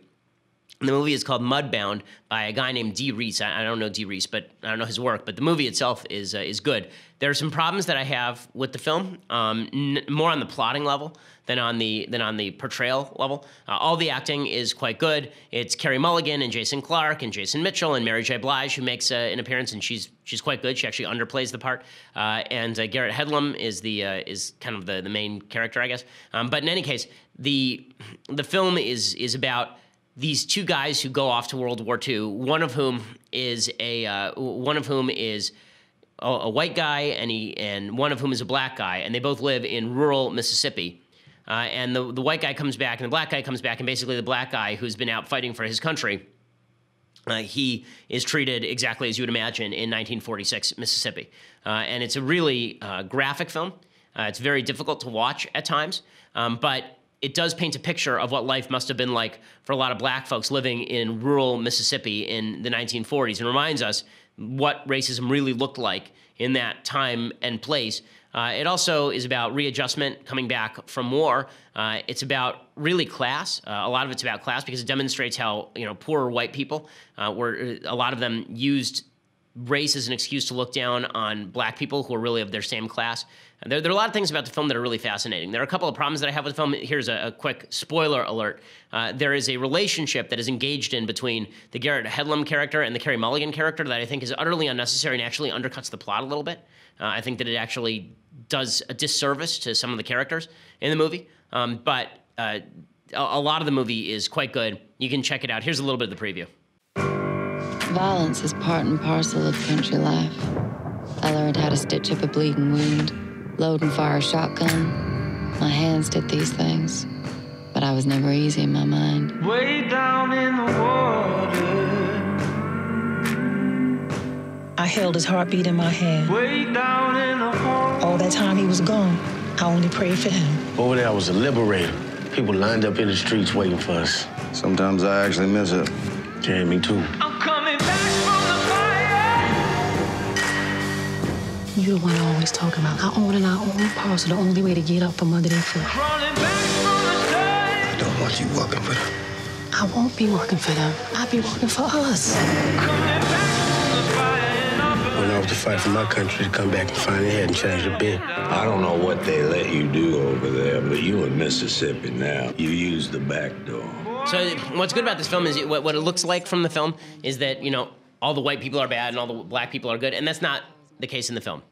And the movie is called Mudbound by a guy named Dee Reese. I don't know Dee Reese, but I don't know his work. But the movie itself is good. There are some problems that I have with the film, more on the plotting level than on the portrayal level. All the acting is quite good. It's Carey Mulligan and Jason Clarke and Jason Mitchell and Mary J. Blige who makes an appearance, and she's quite good. She actually underplays the part. And Garrett Hedlund is kind of the main character, I guess. But in any case, the film is about these two guys who go off to World War II. One of whom is a white guy, and one of whom is a black guy, and they both live in rural Mississippi. And the white guy comes back, and the black guy comes back, and basically the black guy who's been out fighting for his country, he is treated exactly as you would imagine in 1946 Mississippi. And it's a really graphic film. It's very difficult to watch at times, but it does paint a picture of what life must have been like for a lot of black folks living in rural Mississippi in the 1940s, and reminds us what racism really looked like in that time and place. It also is about readjustment, coming back from war. It's about really class. A lot of it's about class because it demonstrates how, you know, poorer white people a lot of them used race as an excuse to look down on black people who are really of their same class. There are a lot of things about the film that are really fascinating. There are a couple of problems that I have with the film. Here's a quick spoiler alert. There is a relationship that is engaged in between the Garrett Hedlund character and the Carey Mulligan character that I think is utterly unnecessary and actually undercuts the plot a little bit. I think that it actually does a disservice to some of the characters in the movie. But a lot of the movie is quite good. You can check it out. Here's a little bit of the preview. Violence is part and parcel of country life. I learned how to stitch up a bleeding wound, load and fire a shotgun. My hands did these things, but I was never easy in my mind. Way down in the water. I held his heartbeat in my hand. Way down in the hole. All that time he was gone, I only prayed for him. Over there, I was a liberator. People lined up in the streets waiting for us. Sometimes I actually miss it. Yeah, me too. I'm coming back from the fire. You're the one I always talk about. Our own and our own parcel, the only way to get up from under their foot. Crawling back from the sky. I don't want you working for them. I won't be working for them. I'll be working for us. Coming back from the fire. Went off to fight for my country to come back and find it hadn't changed a bit. I don't know what they let you do over there, but you in Mississippi now. You use the back door. So what's good about this film is what it looks like from the film is that, you know, all the white people are bad and all the black people are good, and that's not the case in the film.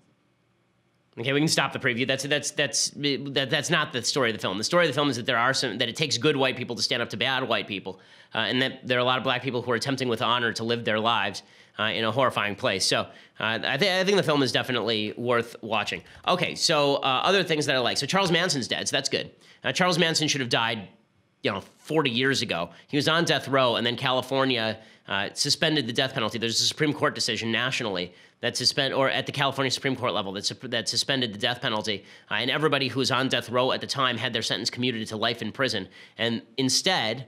Okay, we can stop the preview. That's not the story of the film. The story of the film is that that it takes good white people to stand up to bad white people, and that there are a lot of black people who are attempting with honor to live their lives in a horrifying place. So I think the film is definitely worth watching. Okay, so other things that I like. So Charles Manson's dead, so that's good. Charles Manson should have died, 40 years ago. He was on death row, and then California suspended the death penalty. There's a Supreme Court decision nationally that at the California Supreme Court level that suspended the death penalty, and everybody who was on death row at the time had their sentence commuted to life in prison. And instead,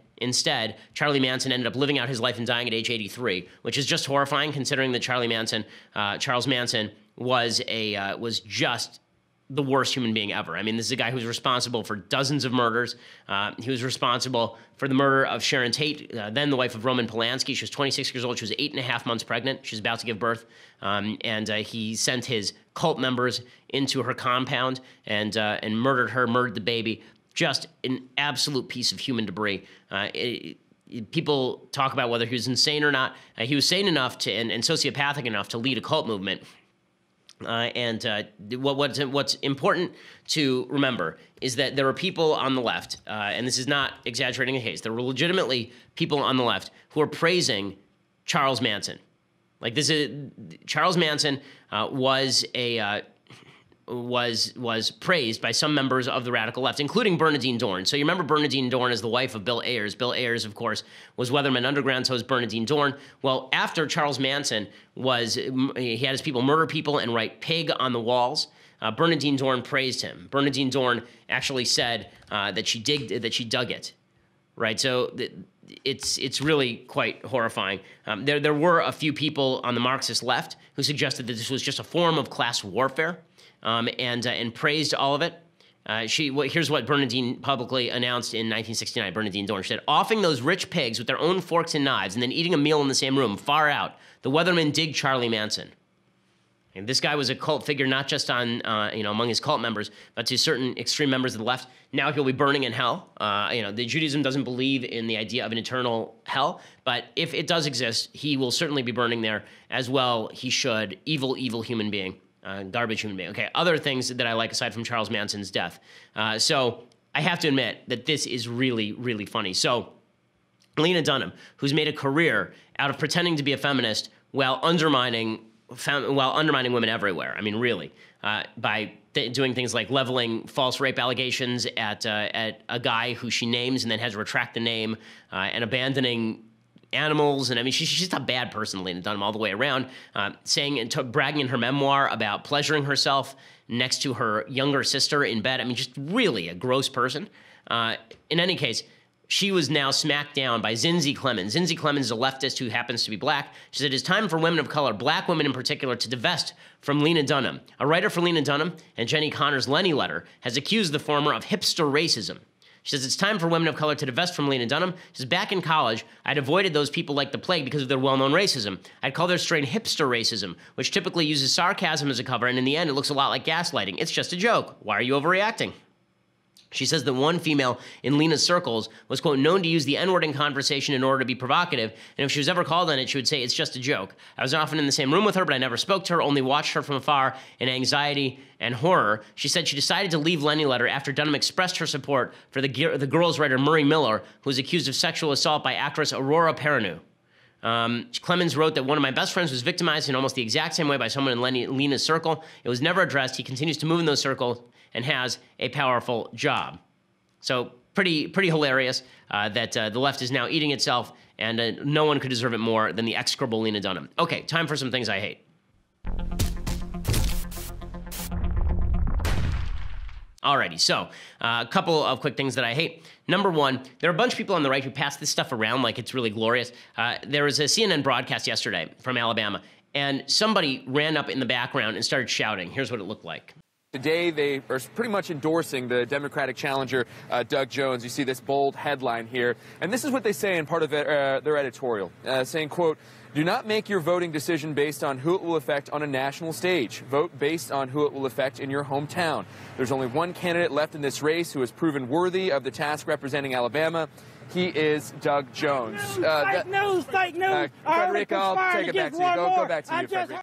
Charlie Manson ended up living out his life and dying at age 83, which is just horrifying considering that Charles Manson was just the worst human being ever. I mean, this is a guy who's responsible for dozens of murders. He was responsible for the murder of Sharon Tate, then the wife of Roman Polanski. She was 26 years old. She was 8.5 months pregnant. She was about to give birth. And he sent his cult members into her compound and murdered the baby. Just an absolute piece of human debris. People talk about whether he was insane or not. He was sane enough and sociopathic enough to lead a cult movement. What's important to remember is that there are people on the left, and this is not exaggerating the case, there were legitimately people on the left who are praising Charles Manson. Like Charles Manson was praised by some members of the radical left, including Bernadine Dorn. So you remember Bernadine Dorn is the wife of Bill Ayers. Bill Ayers, of course, was Weatherman Underground, so is Bernadine Dorn. Well, after Charles Manson he had his people murder people and write pig on the walls, Bernadine Dorn praised him. Bernadine Dorn actually said that she dug it, right? So it's really quite horrifying. There were a few people on the Marxist left who suggested that this was just a form of class warfare. And praised all of it. Here's what Bernadine publicly announced in 1969. Bernadine Dorn said, "Offing those rich pigs with their own forks and knives and then eating a meal in the same room, far out. The Weathermen dig Charlie Manson." And this guy was a cult figure, not just among his cult members, but to certain extreme members of the left. Now he'll be burning in hell. The Judaism doesn't believe in the idea of an eternal hell, but if it does exist, he will certainly be burning there as well. He should. Evil, evil human being. Garbage human being. Okay, other things that I like aside from Charles Manson's death. So I have to admit that this is really, really funny. So Lena Dunham, who's made a career out of pretending to be a feminist while undermining women everywhere. I mean, really, by doing things like leveling false rape allegations at a guy who she names and then has to retract the name, and abandoning animals, and I mean, she's just a bad person, Lena Dunham, all the way around, saying and bragging in her memoir about pleasuring herself next to her younger sister in bed. I mean, just really a gross person. In any case, she was now smacked down by Zinzi Clemens. Zinzi Clemens is a leftist who happens to be black. She said, "It's time for women of color, black women in particular, to divest from Lena Dunham." A writer for Lena Dunham and Jenny Connor's Lenny letter has accused the former of hipster racism. She says, "It's time for women of color to divest from Lena Dunham." She says, "Back in college, I'd avoided those people like the plague because of their well-known racism. I'd call their strain hipster racism, which typically uses sarcasm as a cover, and in the end, it looks a lot like gaslighting. It's just a joke. Why are you overreacting?" She says that one female in Lena's circles was, quote, known to use the N-word in conversation in order to be provocative, and if she was ever called on it, she would say, it's just a joke. I was often in the same room with her, but I never spoke to her, only watched her from afar in anxiety and horror. She said she decided to leave Lenny Letter after Dunham expressed her support for the Girls writer Murray Miller, who was accused of sexual assault by actress Aurora Perrineau. Clemens wrote that one of my best friends was victimized in almost the exact same way by someone in Lena's circle. It was never addressed. He continues to move in those circles and has a powerful job. So pretty hilarious that the left is now eating itself, and no one could deserve it more than the execrable Lena Dunham. Okay, time for some things I hate. Alrighty, so a couple of quick things that I hate. Number one, there are a bunch of people on the right who pass this stuff around like it's really glorious. There was a CNN broadcast yesterday from Alabama, and somebody ran up in the background and started shouting. Here's what it looked like. Today, they are pretty much endorsing the Democratic challenger, Doug Jones. You see this bold headline here. And this is what they say in part of their editorial, saying, quote, do not make your voting decision based on who it will affect on a national stage. Vote based on who it will affect in your hometown. There's only one candidate left in this race who has proven worthy of the task representing Alabama. He is Doug Jones. Fake news. Frederick, I'll take it back to you. Go back to you, Frederick.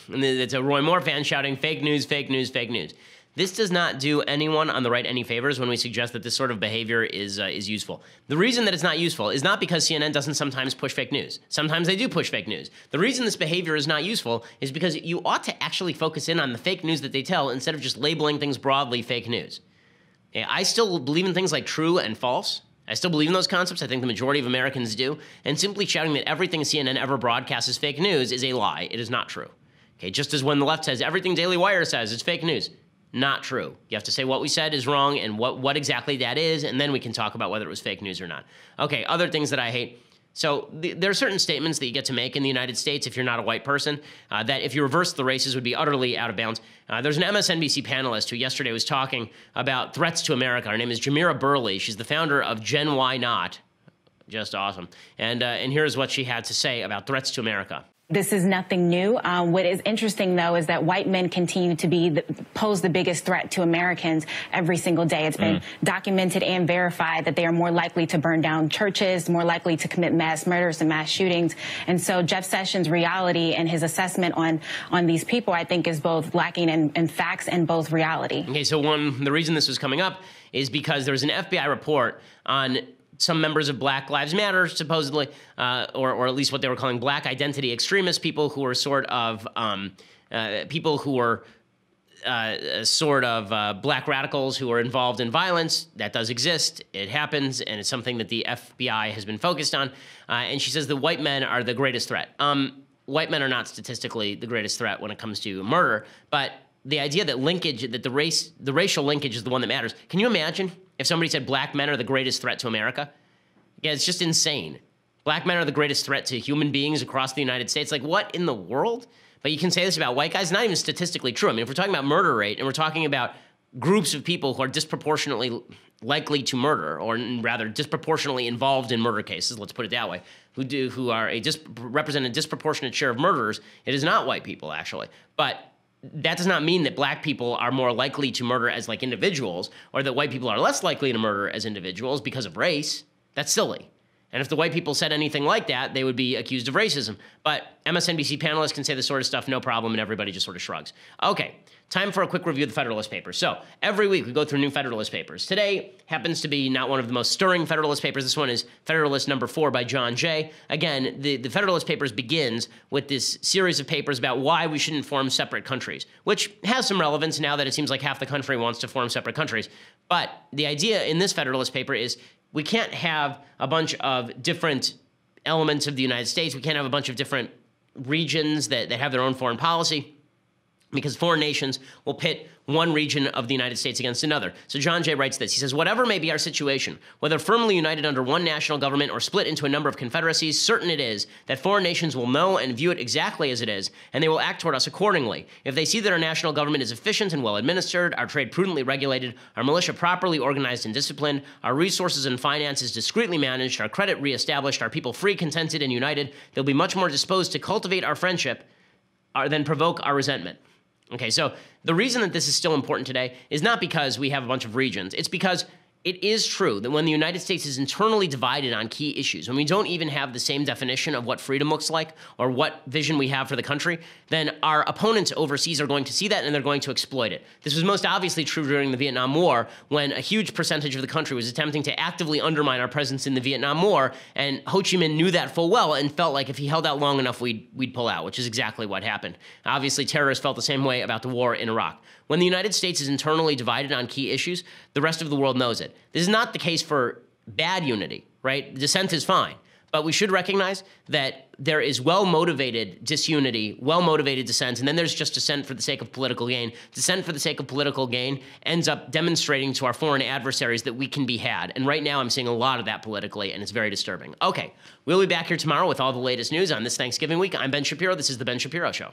It's a Roy Moore fan shouting, fake news, fake news, fake news. This does not do anyone on the right any favors when we suggest that this sort of behavior is useful. The reason that it's not useful is not because CNN doesn't sometimes push fake news. Sometimes they do push fake news. The reason this behavior is not useful is because you ought to actually focus in on the fake news that they tell instead of just labeling things broadly fake news. I still believe in things like true and false. I still believe in those concepts. I think the majority of Americans do. And simply shouting that everything CNN ever broadcasts is fake news is a lie. It is not true. Okay, just as when the left says everything Daily Wire says is fake news. Not true. You have to say what we said is wrong and what exactly that is, and then we can talk about whether it was fake news or not. Okay, other things that I hate. So there are certain statements that you get to make in the United States if you're not a white person that if you reverse the races would be utterly out of bounds. There's an MSNBC panelist who yesterday was talking about threats to America. Her name is Jamira Burley. She's the founder of Gen Why Not. Just awesome. And here's what she had to say about threats to America. This is nothing new. What is interesting, though, is that white men continue to pose the biggest threat to Americans every single day. It's been documented and verified that they are more likely to burn down churches, more likely to commit mass murders and mass shootings. And so Jeff Sessions' reality and his assessment on these people, I think, is both lacking in facts and both reality. Okay, so the reason this was coming up is because there was an FBI report on some members of Black Lives Matter, supposedly, or at least what they were calling black identity extremists, people who were sort of black radicals who are involved in violence. That does exist. It happens, and it's something that the FBI has been focused on. And she says that white men are the greatest threat. White men are not statistically the greatest threat when it comes to murder, but the idea that the racial linkage is the one that matters. Can you imagine if somebody said black men are the greatest threat to America? Yeah, it's just insane. Black men are the greatest threat to human beings across the United States. Like, what in the world? But you can say this about white guys, not even statistically true. I mean, if we're talking about murder rate and we're talking about groups of people who are disproportionately likely to murder, or rather disproportionately involved in murder cases, let's put it that way, who represent a disproportionate share of murderers, it is not white people, actually. But that does not mean that black people are more likely to murder as like individuals, or that white people are less likely to murder as individuals because of race. That's silly. And if the white people said anything like that, they would be accused of racism. But MSNBC panelists can say this sort of stuff, no problem, and everybody just sort of shrugs. Okay, time for a quick review of the Federalist Papers. So every week we go through new Federalist Papers. Today happens to be not one of the most stirring Federalist Papers. This one is Federalist number 4 by John Jay. Again, the Federalist Papers begins with this series of papers about why we shouldn't form separate countries, which has some relevance now that it seems like half the country wants to form separate countries. But the idea in this Federalist Paper is we can't have a bunch of different elements of the United States. We can't have a bunch of different regions that have their own foreign policy, because foreign nations will pit one region of the United States against another. So John Jay writes this. He says, whatever may be our situation, whether firmly united under one national government or split into a number of confederacies, certain it is that foreign nations will know and view it exactly as it is, and they will act toward us accordingly. If they see that our national government is efficient and well administered, our trade prudently regulated, our militia properly organized and disciplined, our resources and finances discreetly managed, our credit reestablished, our people free, contented, and united, they'll be much more disposed to cultivate our friendship than provoke our resentment. Okay, so the reason that this is still important today is not because we have a bunch of regions. It's because it is true that when the United States is internally divided on key issues, when we don't even have the same definition of what freedom looks like or what vision we have for the country, then our opponents overseas are going to see that and they're going to exploit it. This was most obviously true during the Vietnam War, when a huge percentage of the country was attempting to actively undermine our presence in the Vietnam War, and Ho Chi Minh knew that full well and felt like if he held out long enough, we'd pull out, which is exactly what happened. Obviously, terrorists felt the same way about the war in Iraq. When the United States is internally divided on key issues, the rest of the world knows it. This is not the case for bad unity, right? Dissent is fine. But we should recognize that there is well-motivated disunity, well-motivated dissent, and then there's just dissent for the sake of political gain. Dissent for the sake of political gain ends up demonstrating to our foreign adversaries that we can be had. And right now I'm seeing a lot of that politically, and it's very disturbing. Okay, we'll be back here tomorrow with all the latest news on this Thanksgiving week. I'm Ben Shapiro. This is The Ben Shapiro Show.